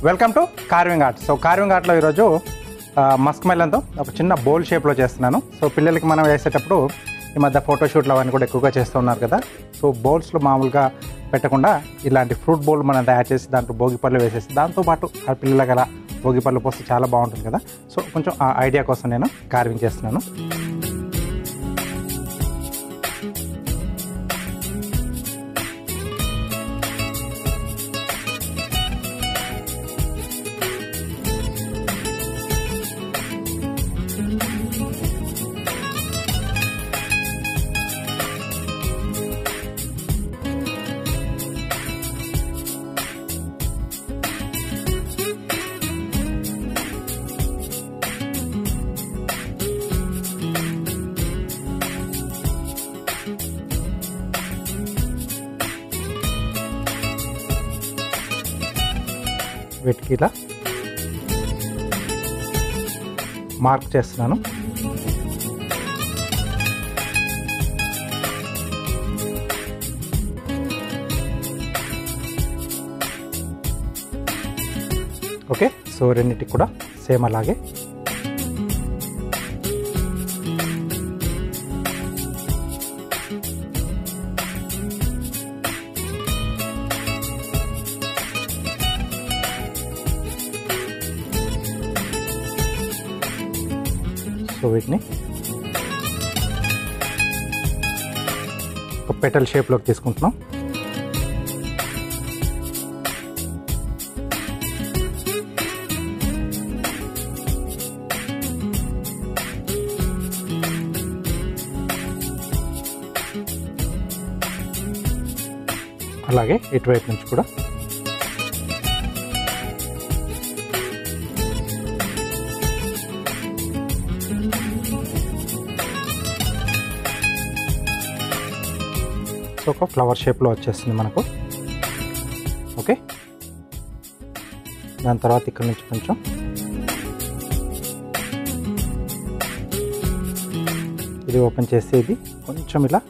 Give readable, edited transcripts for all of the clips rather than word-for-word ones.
Welcome to carving art. So carving ఆర్ట్లో ఈరోజు musk మెలన్తో ఒక చిన్న బౌల్ షేప్లో చేస్తున్నాను. సో పిల్లలకి మనం వేసేటప్పుడు ఈ మధ్య ఫోటోషూట్లు అవన్నీ కూడా ఎక్కువగా చేస్తూ ఉన్నారు కదా. సో బౌల్స్లో మామూలుగా పెట్టకుండా ఇలాంటి ఫ్రూట్ బౌల్ మనం తయారు చేసి దాంట్లో భోగి పళ్ళు వేసేసి దాంతోపాటు ఆ పిల్లలకి అలా భోగి పళ్ళు పోస్తే చాలా బాగుంటుంది కదా. సో కొంచెం ఆ ఐడియా కోసం నేను కార్వింగ్ చేస్తున్నాను. వీటికి ఇలా మార్క్ చేస్తున్నాను. ఓకే, సో రెండింటికి కూడా సేమ్ అలాగే. సో వీటిని ఒక పెటల్ షేప్లోకి తీసుకుంటున్నాం. అలాగే ఇటువైపు నుంచి కూడా సో ఒక ఫ్లవర్ షేప్లో వచ్చేస్తుంది మనకు. ఓకే, దాని తర్వాత ఇక్కడ నుంచి కొంచెం ఇది ఓపెన్ చేసి ఇది కొంచెం ఇలా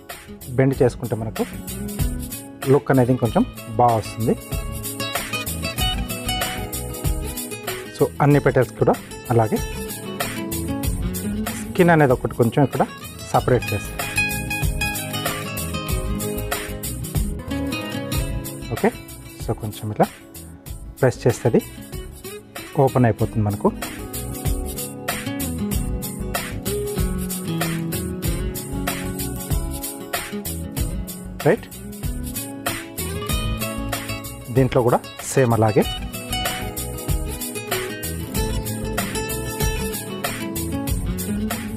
బెండ్ చేసుకుంటే మనకు లుక్ అనేది కొంచెం బాగా వస్తుంది. సో అన్ని పెటల్స్ కూడా అలాగే స్కిన్ అనేది ఒకటి కొంచెం ఇక్కడ సపరేట్ చేస్తాం. ఓకే, సో కొంచెం ఇలా ప్రెస్ చేస్తుంది, ఓపెన్ అయిపోతుంది మనకు. రైట్, దీంట్లో కూడా సేమ్ అలాగే.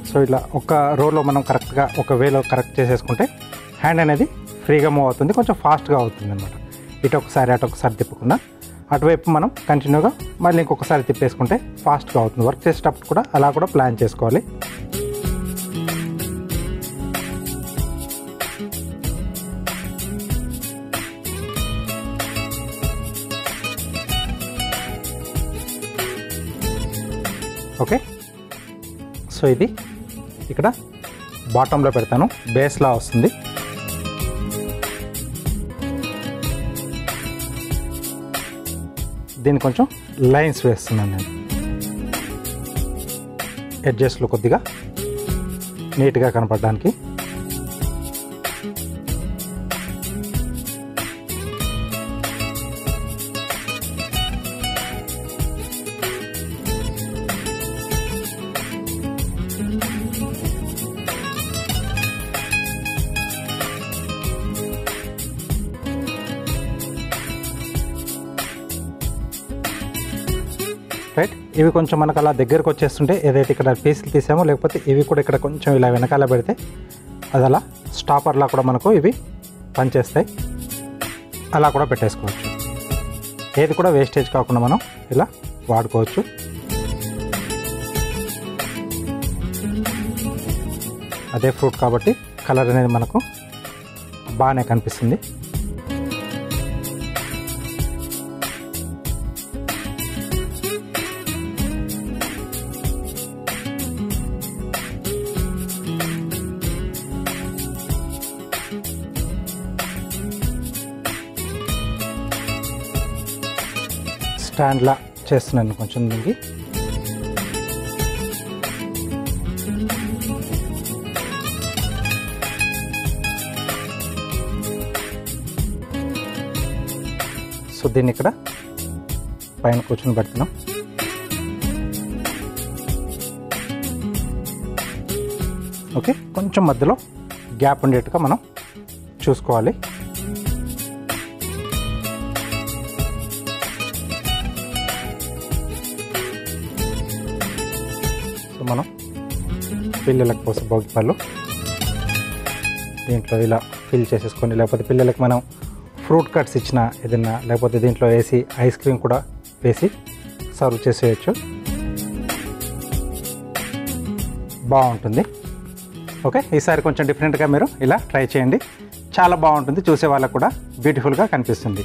సో ఇలా ఒక రోలో మనం కరెక్ట్గా ఒక వేలో కరెక్ట్ చేసేసుకుంటే హ్యాండ్ అనేది ఫ్రీగా మూవ్ అవుతుంది, కొంచెం ఫాస్ట్గా అవుతుంది అనమాట. ఇటు ఒకసారి అటు ఒకసారి తిప్పకుండా అటువైపు మనం కంటిన్యూగా మళ్ళీ ఇంకొకసారి తిప్పేసుకుంటే ఫాస్ట్గా అవుతుంది. వర్క్ చేసేటప్పుడు కూడా అలా కూడా ప్లాన్ చేసుకోవాలి. ఓకే, సో ఇది ఇక్కడ బాటంలో పెడతాను, బేస్లా వస్తుంది. దీన్ని కొంచెం లైన్స్ వేస్తున్నాను నేను, ఎడ్జెస్లో కొద్దిగా నీట్గా కనపడడానికి. రైట్, ఇవి కొంచెం మనకు అలా దగ్గరకు వచ్చేస్తుంటే ఏదైతే ఇక్కడ పీసులు తీసామో, లేకపోతే ఇవి కూడా ఇక్కడ కొంచెం ఇలా వెనకాల పెడితే అది అలా స్టాపర్లా కూడా మనకు ఇవి పనిచేస్తాయి. అలా కూడా పెట్టేసుకోవచ్చు. ఏది కూడా వేస్టేజ్ కాకుండా మనం ఇలా వాడుకోవచ్చు. అదే ఫ్రూట్ కాబట్టి కలర్ అనేది మనకు బాగానే కనిపిస్తుంది. స్టాండ్లా చేస్తున్నాను కొంచెం దీనికి. సో దీన్ని ఇక్కడ పైన కూర్చొని పెడుతున్నాం. ఓకే, కొంచెం మధ్యలో గ్యాప్ ఉండేట్టుగా మనం చూసుకోవాలి. సో మనం పిల్లలకు పోసే భోగిపళ్ళు దీంట్లో ఇలా ఫిల్ చేసేసుకొని, లేకపోతే పిల్లలకి మనం ఫ్రూట్ కట్స్ ఇచ్చిన ఏదైనా, లేకపోతే దీంట్లో వేసి ఐస్ క్రీమ్ కూడా వేసి సర్వ్ చేసేయచ్చు, బాగుంటుంది. ఓకే, ఈసారి కొంచెం డిఫరెంట్గా మీరు ఇలా ట్రై చేయండి, చాలా బాగుంటుంది, చూసే వాళ్ళకు కూడా బ్యూటిఫుల్గా కనిపిస్తుంది.